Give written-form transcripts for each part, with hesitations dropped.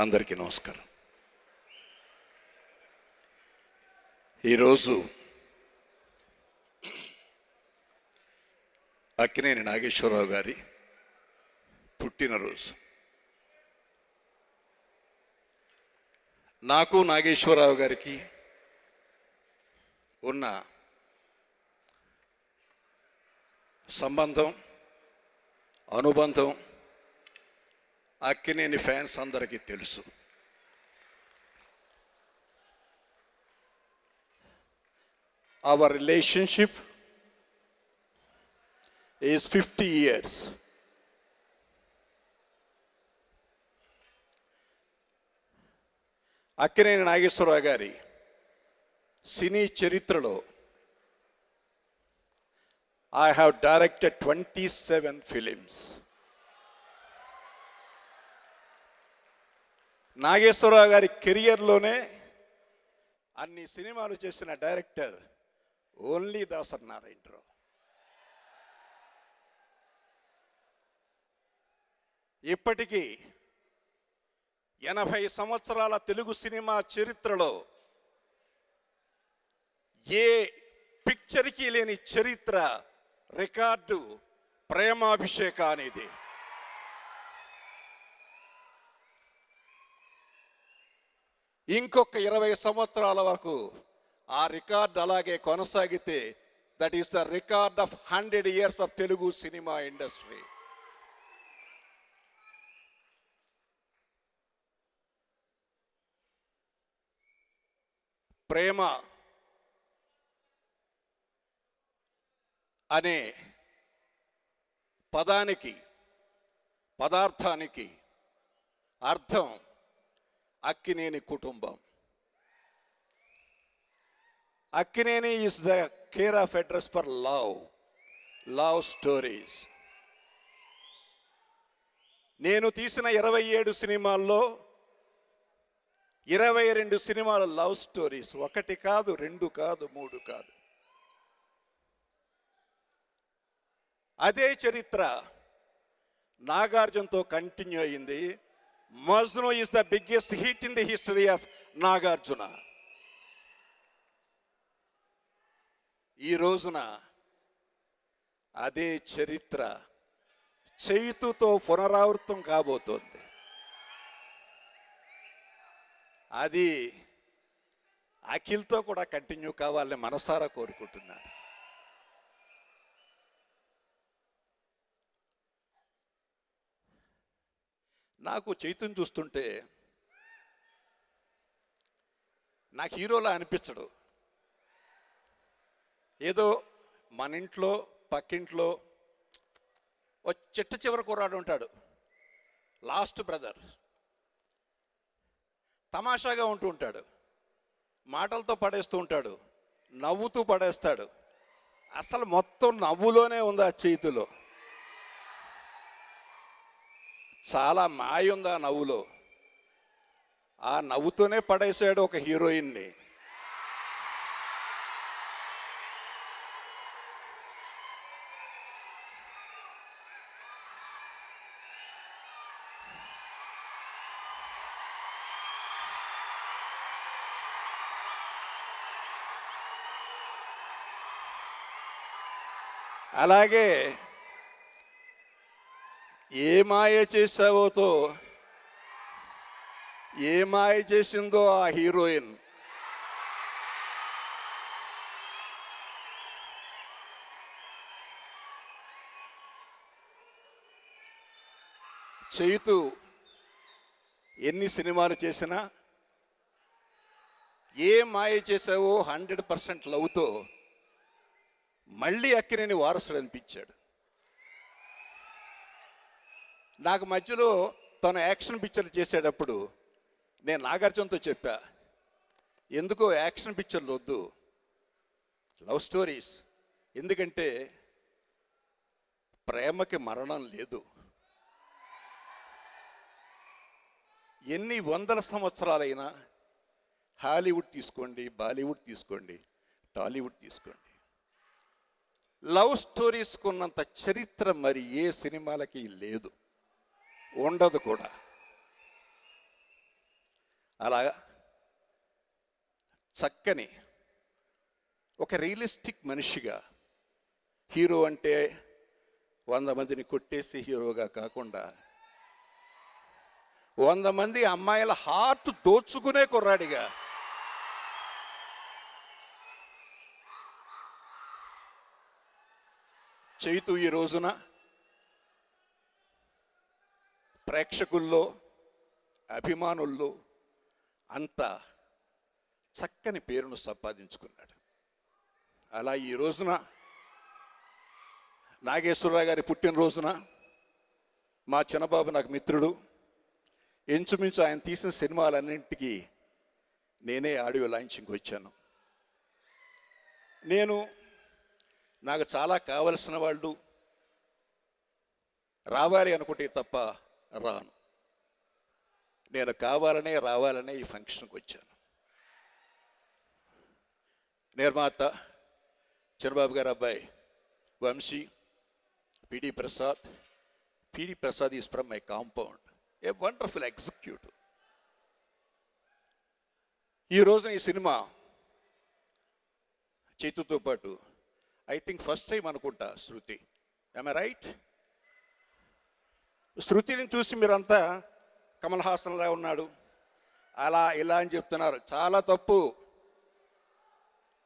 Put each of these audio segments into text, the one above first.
అందరికీ నమస్కారం. ఈరోజు అక్కినేని నాగేశ్వరరావు గారి పుట్టినరోజు. నాకు నాగేశ్వరరావు గారికి ఉన్న సంబంధం, అనుబంధం అక్కినేని ఫ్యాన్స్ అందరికీ తెలుసు. Our relationship is 50 years. Akkineni Nageswara Rao గారి సినీ చరిత్రలో I have directed 27 films. Nageswararao గారి కెరియర్లోనే అన్ని సినిమాలు చేసిన డైరెక్టర్ ఓన్లీ దాసరి నారాయణరావు. ఇప్పటికీ 80 సంవత్సరాల తెలుగు సినిమా చరిత్రలో ఏ పిక్చర్కి లేని చరిత్ర, రికార్డు ప్రేమాభిషేక అనేది. ఇంకొక 20 సంవత్సరాల వరకు ఆ రికార్డ్ అలాగే కొనసాగితే that is the record of 100 years of Telugu cinema industry. ప్రేమ అనే పదానికి, పదార్థానికి అర్థం అక్కినేని కుటుంబం. Akkineni is the care of address for love stories. నేను తీసిన 27 సినిమాల్లో 22 సినిమాలు లవ్ స్టోరీస్. 1 కాదు, 2 కాదు, 3 కాదు. అదే చరిత్ర నాగార్జునతో కంటిన్యూ అయింది. Majnu is the biggest hit in the history of Nagarjuna. ఈ రోజున అదే చరిత్ర చైతుతో పునరావృతం కాబోతోంది. అది అఖిల్తో కూడా కంటిన్యూ కావాలని మనసారా కోరుకుంటున్నాను. నాకు చైతుని చూస్తుంటే నాకు హీరోలా అనిపించడు. ఏదో మన ఇంట్లో పక్కింట్లో ఓ చిట్ట చివరి కుర్రాడు ఉంటాడు, లాస్ట్ బ్రదర్. తమాషాగా ఉంటూ ఉంటాడు, మాటలతో పడేస్తూ ఉంటాడు, నవ్వుతూ పడేస్తాడు. అసలు మొత్తం నవ్వులోనే ఉంది ఆ చైతులో. చాలా మాయ ఉంది ఆ నవ్వులో. ఆ నవ్వుతోనే పడేసాడు ఒక హీరోయిన్ని. అలాగే ఏ మాయ చేసిందో ఆ హీరోయిన్ చైతు ఎన్ని సినిమాలు చేసినా ఏ మాయ చేసావో 100% లవ్తో మళ్ళీ అక్కినేని వారసుడు అనిపించాడు. నాకు మధ్యలో తను యాక్షన్ పిక్చర్లు చేసేటప్పుడు నేను నాగార్జునతో చెప్పా, ఎందుకో యాక్షన్ పిక్చర్లు వద్దు, లవ్ స్టోరీస్. ఎందుకంటే ప్రేమకి మరణం లేదు. ఎన్ని 100 సంవత్సరాలైనా హాలీవుడ్ తీసుకోండి, బాలీవుడ్ తీసుకోండి, టాలీవుడ్ తీసుకోండి, లవ్ స్టోరీస్కు ఉన్నంత చరిత్ర మరి ఏ సినిమాలకి లేదు, ఉండదు కూడా. అలాగా చక్కని ఒక రియలిస్టిక్ మనిషిగా, హీరో అంటే 100 మందిని కొట్టేసి హీరోగా కాకుండా 100 మంది అమ్మాయిల హార్ట్ దోచుకునే కుర్రాడిగా, చైతు ఈ రోజున ప్రేక్షకుల్లో, అభిమానుల్లో అంత చక్కని పేరును సంపాదించుకున్నాడు. అలా ఈ రోజున నాగేశ్వరరావు గారి పుట్టినరోజున మా చిన్నబాబు నాకు మిత్రుడు, ఇంచుమించు ఆయన తీసిన సినిమాలన్నింటికి నేనే ఆడియో లాంచింగ్కి వచ్చాను. నాకు చాలా కావలసిన వాళ్ళు రావాలి అనుకుంటే తప్ప రాను. నేను కావాలనే రావాలనే ఈ ఫంక్షన్కి వచ్చాను. నిర్మాత చంద్రబాబు గారు అబ్బాయి Vamsi, PD Prasad is from my compound, a wonderful executive. ఈ రోజున ఈ సినిమా చైతుతో పాటు ఐ థింక్ ఫస్ట్ టైం అనుకుంటా శృతి, ఐ రైట్? శృతిని చూసి మీరంతా కమల్ హాసన్లా ఉన్నాడు అలా ఇలా అని చెప్తున్నారు. చాలా తప్పు.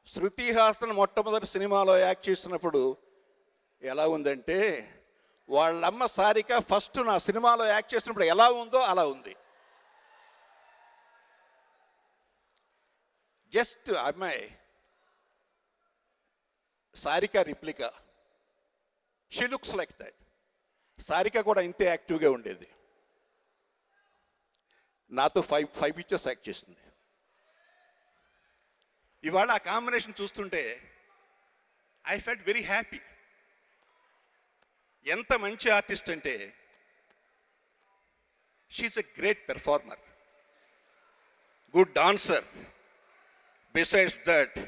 శృతి హాసన్ మొట్టమొదటి సినిమాలో యాక్ట్ చేసినప్పుడు ఎలా ఉందంటే, వాళ్ళమ్మ సారిక ఫస్ట్ నా సినిమాలో యాక్ట్ చేసినప్పుడు ఎలా ఉందో అలా ఉంది. జస్ట్ అమ్మాయి Sarika replica, she looks like that. Sarika కూడా ఇంతే యాక్టివ్గా ఉండేది. నాతో ఫైవ్ పిక్చర్స్ యాక్ట్ చేసింది. ఇవాళ ఆ కాంబినేషన్ చూస్తుంటే ఐ ఫెల్ట్ వెరీ హ్యాపీ. ఎంత మంచి ఆర్టిస్ట్ అంటే, she is a great performer, good dancer, besides that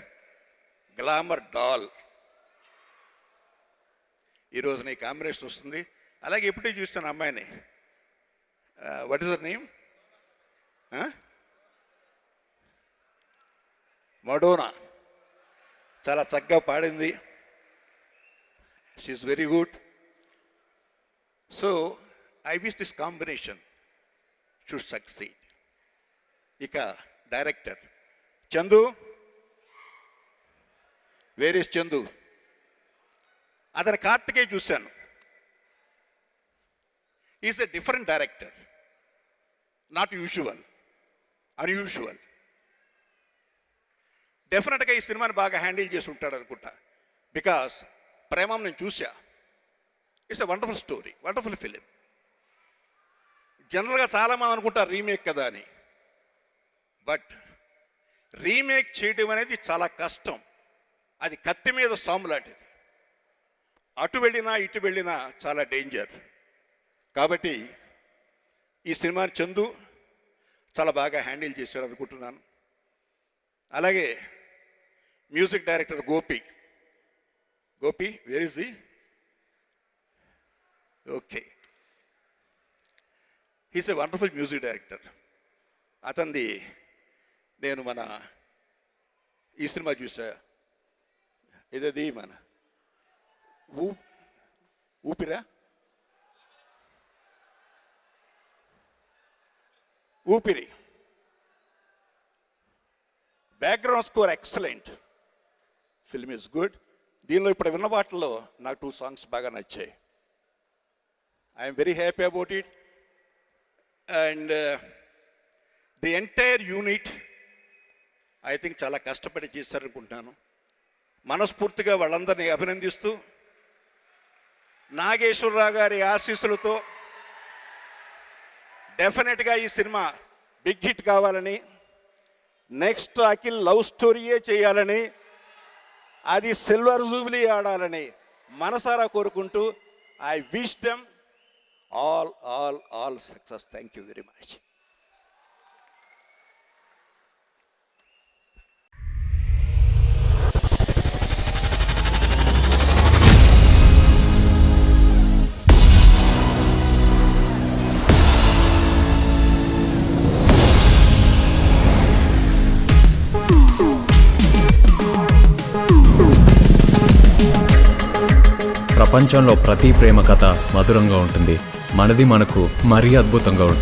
glamour doll. ఈరోజు నీ కాంబినేషన్ వస్తుంది. అలాగే ఎప్పుడే చూస్తాను అమ్మాయిని, what is her name, Madonna, చాలా చక్కగా పాడింది. She is very good. So I wish this combination should succeed. ఇక director Chandu, where is Chandu? అతని కార్తికేయ చూశాను. Is a different director, not usual, unusual. డెఫినెట్గా ఈ సినిమాని బాగా హ్యాండిల్ చేసి ఉంటాడు అనుకుంటా. బికాస్ ప్రేమం నేను చూసా. It's a wonderful story, wonderful film. జనరల్గా చాలామంది అనుకుంటారు రీమేక్ కదా అని, బట్ రీమేక్ చేయడం అనేది చాలా కష్టం. అది కత్తి మీద సాము లాంటిది. అటు వెళ్ళినా ఇటు వెళ్ళినా చాలా డేంజర్. కాబట్టి ఈ సినిమాని చందు చాలా బాగా హ్యాండిల్ చేశాడు అనుకుంటున్నాను. అలాగే music director Gopi, where is he? Okay, he's a wonderful music director. అతనిది నేను మన ఈ సినిమా చూసా, ఇదది మన ఊపిరి. Background score excellent, film is good. దీనిలో ఇప్పుడు విన్న వాటిల్లో నాకు 2 సాంగ్స్ బాగా నచ్చాయి. I'm very happy about it. And the entire unit I think చాలా కష్టపడి చేశారనుకుంటున్నాను. మనస్ఫూర్తిగా వాళ్ళందరినీ అభినందిస్తూ, నాగేశ్వరరావు గారి ఆశీస్సులతో డెఫినెట్గా ఈ సినిమా బిగ్ హిట్ కావాలని, నెక్స్ట్ అఖిల్ లవ్ స్టోరీయే చేయాలని, అది సిల్వర్ జూబ్లీ ఆడాలని మనసారా కోరుకుంటూ I wish them all success. Thank you very much. ప్రపంచంలో ప్రతి ప్రేమ కథ మధురంగా ఉంటుంది, మనది మనకు మరీ అద్భుతంగా ఉంటుంది.